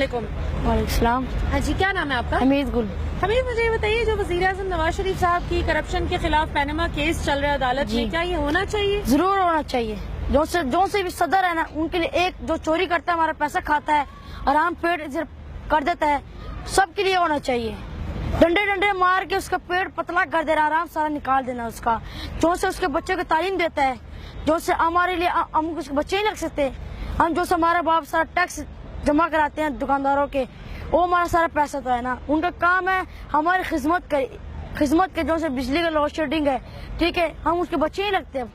वालेकुम। वालेकुम सलाम। हाँ जी, क्या नाम है आपका? हमीद गुल। हमीद, मुझे ये बताइए, जो वज़ीर आज़म नवाज शरीफ साहब की करप्शन के खिलाफ पैनामा केस चल रहा है अदालत में, क्या ये होना चाहिए? जरूर होना चाहिए। जो से भी सदर है ना, उनके लिए एक जो चोरी करता है, हमारा पैसा खाता है, आराम पेट कर देता है, सबके लिए होना चाहिए। डंडे डंडे मार के उसका पेट पतला कर देना, आराम सारा निकाल देना उसका। जो से उसके बच्चों को तालीम देता है, जो से हमारे लिए हम उसके बच्चे ही लग सकते। हम जो से हमारा बाप सारा टैक्स जमा कराते हैं दुकानदारों के, वो हमारा सारा पैसा तो है ना। उनका काम है हमारी खिदमत के जो से बिजली का लोड शेडिंग है, ठीक है, हम उसके बच्चे ही लगते हैं।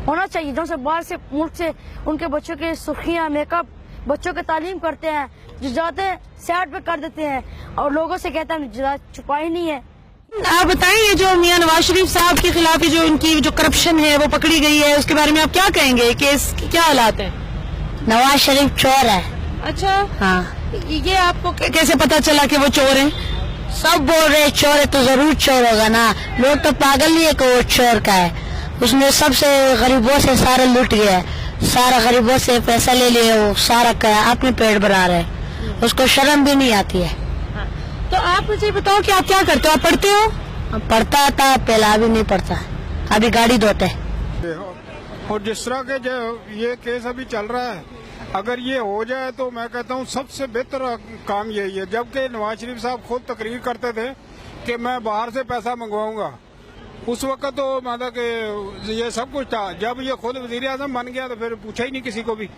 होना चाहिए जो से बाहर से मुल्क से उनके बच्चों के सुर्खियाँ मेकअप बच्चों की तालीम करते हैं, जो जाते हैं साइड पे कर देते हैं और लोगों से कहते हैं छुपाई नहीं है। आप बताएं, ये जो मियां नवाज शरीफ साहब के खिलाफ जो इनकी जो करप्शन है वो पकड़ी गई है, उसके बारे में आप क्या कहेंगे? केस क्या हालात है? नवाज शरीफ चोर है। अच्छा, हाँ, ये आपको कैसे पता चला कि वो चोर हैं? सब बोल रहे चोर है तो जरूर चोर होगा ना। लोग तो पागल नहीं है कि वो चोर का है। उसने सबसे गरीबों से सारा लूट गया है, सारा गरीबों से पैसा ले लिए, वो सारा अपने पेट भरा रहे, उसको शर्म भी नहीं आती है। तो आप मुझे बताओ कि आप क्या करते हो? आप पढ़ते हो? पढ़ता था पहला, अभी नहीं पढ़ता, अभी गाड़ी धोते। और जिस तरह के जो ये केस अभी चल रहा है, अगर ये हो जाए तो मैं कहता हूँ सबसे बेहतर काम यही है। जबकि नवाज शरीफ साहब खुद तकरीर करते थे कि मैं बाहर से पैसा मंगवाऊंगा, उस वक्त तो मतलब कि ये सब कुछ था। जब ये खुद वजीर आजम बन गया तो फिर पूछा ही नहीं किसी को भी।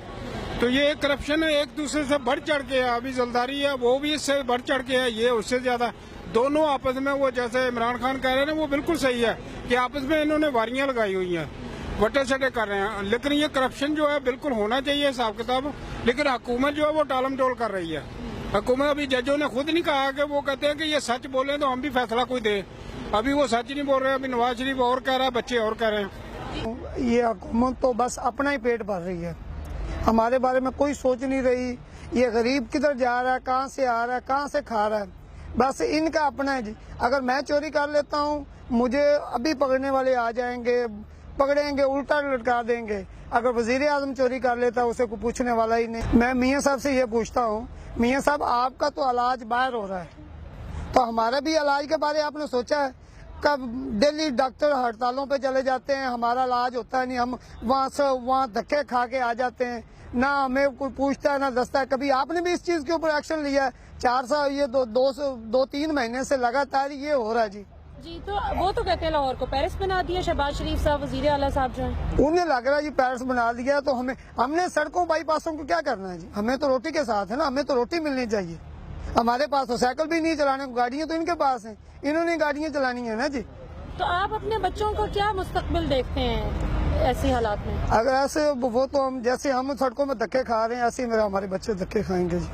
तो ये करप्शन है, एक दूसरे से बढ़ चढ़ के है। अभी जलदारी है, वो भी इससे बढ़ चढ़ के है, ये उससे ज्यादा। दोनों आपस में, वो जैसे इमरान खान कह रहे हैं ना, वो बिल्कुल सही है कि आपस में इन्होंने वारियां लगाई हुई हैं, वटे सटे कर रहे हैं। लेकिन ये करप्शन जो है बिल्कुल होना चाहिए हिसाब किताब, लेकिन हुकूमत जो है वो टालम टोल कर रही है। हुकूमत, अभी जजों ने खुद नहीं कहा कि वो कहते हैं कि ये सच बोले तो हम भी फैसला कोई दे। अभी वो सच नहीं बोल रहे, अभी नवाज शरीफ और कह रहा है, बच्चे और कह रहे हैं। ये हुकूमत तो बस अपना ही पेट भर रही है, हमारे बारे में कोई सोच नहीं रही। ये गरीब किधर जा रहा है, कहाँ से आ रहा है, कहाँ से खा रहा है, बस इनका अपना है जी। अगर मैं चोरी कर लेता हूँ, मुझे अभी पकड़ने वाले आ जाएंगे, पकड़ेंगे, उल्टा लटका देंगे। अगर वजीर आजम चोरी कर लेता है, उसे कोई पूछने वाला ही नहीं। मैं मियाँ साहब से ये पूछता हूँ, मियाँ साहब आपका तो इलाज बाहर हो रहा है, तो हमारा भी इलाज के बारे में आपने सोचा है? कब दिल्ली डॉक्टर हड़तालों पे चले जाते हैं, हमारा इलाज होता है नहीं, हम वहाँ से वहाँ धक्के खा के आ जाते हैं, ना हमें कोई पूछता है ना दसता है। कभी आपने भी इस चीज के ऊपर एक्शन लिया है? 4 साल, ये 2-3 महीने से लगातार ये हो रहा है जी। जी, तो वो तो कहते हैं लाहौर को पेरिस बना दिया शहबाज शरीफ साहब, वजीर आला साहब जो हैं। उन्हें लग रहा है जी पेरिस बना दिया, तो हमने सड़कों बाईपासों को क्या करना है जी? हमें तो रोटी के साथ है ना, हमें तो रोटी मिलनी चाहिए। हमारे पास तो साइकिल भी नहीं चलाने को, गाड़ियाँ तो इनके पास हैं, इन्होंने गाड़ियाँ चलानी है ना जी। तो आप अपने बच्चों का क्या मुस्तकबिल देखते हैं ऐसी हालात में? अगर ऐसे, वो तो हम जैसे हम सड़कों में धक्के खा रहे हैं, ऐसे ही हमारे बच्चे धक्के खाएंगे जी।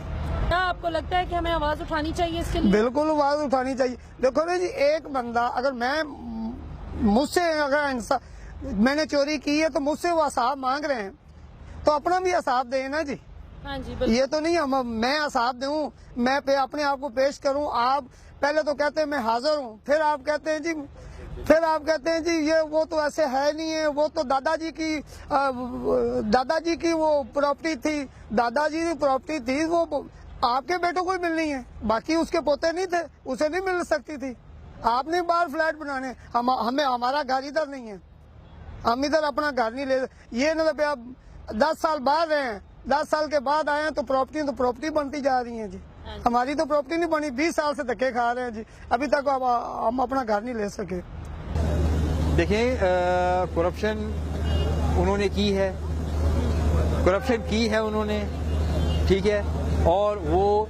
क्या आपको लगता है कि हमें आवाज उठानी चाहिए इसके लिए? बिल्कुल आवाज उठानी चाहिए। देखो ना जी, एक बंदा अगर मुझसे अगर मैंने चोरी की है तो मुझसे वो हिसाब मांग रहे हैं, तो अपना भी हिसाब दें ना जी। हाँ जी, बिल्कुल। ये तो नहीं मैं हिसाब दूं, मैं अपने आप को पेश करूं। आप पहले तो कहते हैं मैं हाजिर हूं, फिर आप कहते हैं जी ये वो तो ऐसे है नहीं है, वो तो दादाजी की वो प्रॉपर्टी थी, दादाजी की प्रॉपर्टी थी, वो आपके बेटों को ही मिलनी है, बाकी उसके पोते नहीं थे, उसे नहीं मिल सकती थी। आपने बाहर फ्लैट बनाने, हमें हमारा घर इधर नहीं है, हम इधर अपना घर नहीं ले। ये ना आप 10 साल बाद रहे हैं, 10 साल के बाद आए हैं तो प्रॉपर्टी बनती जा रही है जी। हमारी तो प्रॉपर्टी नहीं बनी, 20 साल से धक्के खा रहे हैं जी, अभी तक हम अपना घर नहीं ले सके। देखें, करप्शन उन्होंने की है, उन्होंने, ठीक है, और वो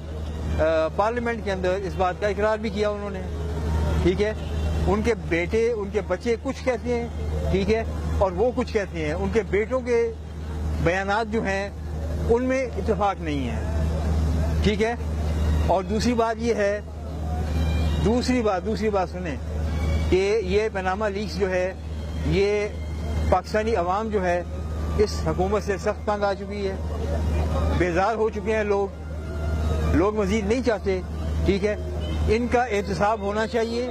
पार्लियामेंट के अंदर इस बात का इकरार भी किया उन्होंने, ठीक है। उनके बेटे, उनके बच्चे कुछ कहते हैं, ठीक है, और वो कुछ कहते हैं। उनके बेटों के बयानात जो हैं उनमें इत्तेफाक नहीं है, ठीक है। और दूसरी बात ये है, दूसरी बात सुने कि ये पैनामा लीक्स जो है, ये पाकिस्तानी अवाम जो है इस हुकूमत से सख्त तंग आ चुकी है, बेजार हो चुके हैं लोग मजीद नहीं चाहते, ठीक है। इनका एहतसाब होना चाहिए,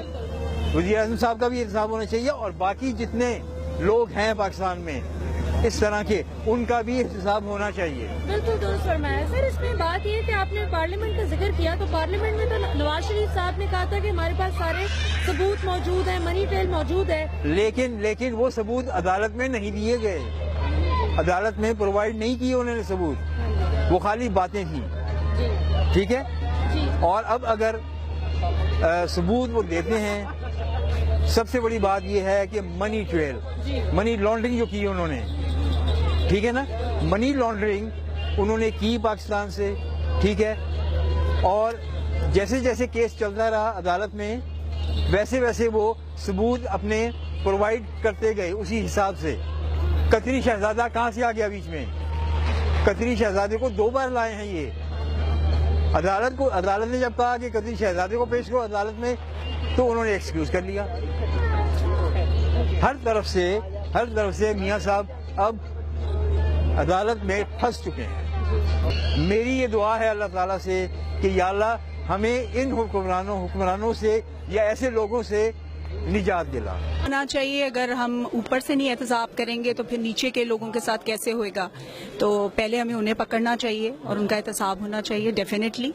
वज़ीर आज़म साहब का भी एहतसाब होना चाहिए, और बाकी जितने लोग हैं पाकिस्तान में इस तरह के, उनका भी एहतसाब होना चाहिए। बिल्कुल दुरुस्त फरमाया सर। इसमें बात ये है कि आपने पार्लियामेंट का जिक्र किया, तो पार्लियामेंट में तो नवाज शरीफ साहब ने कहा था कि हमारे पास सारे सबूत मौजूद हैं, मनी ट्रेल मौजूद है, लेकिन वो सबूत अदालत में नहीं दिए गए, अदालत में प्रोवाइड नहीं किए उन्होंने सबूत, वो खाली बातें थी, ठीक है। और अब अगर सबूत वो देते हैं, सबसे बड़ी बात ये है कि मनी ट्रेल, मनी लॉन्ड्रिंग जो की उन्होंने, ठीक है ना, मनी लॉन्ड्रिंग उन्होंने की पाकिस्तान से, ठीक है। और जैसे जैसे केस चलता रहा अदालत में, वैसे वैसे वो सबूत अपने प्रोवाइड करते गए उसी हिसाब से। कतरी शहजादा कहाँ से आ गया बीच में? कतरी शहजादे को 2 बार लाए हैं ये अदालत ने जब कहा कि कतरी शहजादे को पेश करो अदालत में, तो उन्होंने एक्सक्यूज कर लिया। हर तरफ से मियां साहब अब अदालत में फंस चुके हैं। मेरी ये दुआ है अल्लाह ताला से कि या अल्लाह हमें इन हुक्मरानों से या ऐसे लोगों से निजात दिला। होना चाहिए, अगर हम ऊपर से नहीं एहतसाब करेंगे तो फिर नीचे के लोगों के साथ कैसे होएगा। तो पहले हमें उन्हें पकड़ना चाहिए और उनका एहतसाब होना चाहिए डेफिनेटली।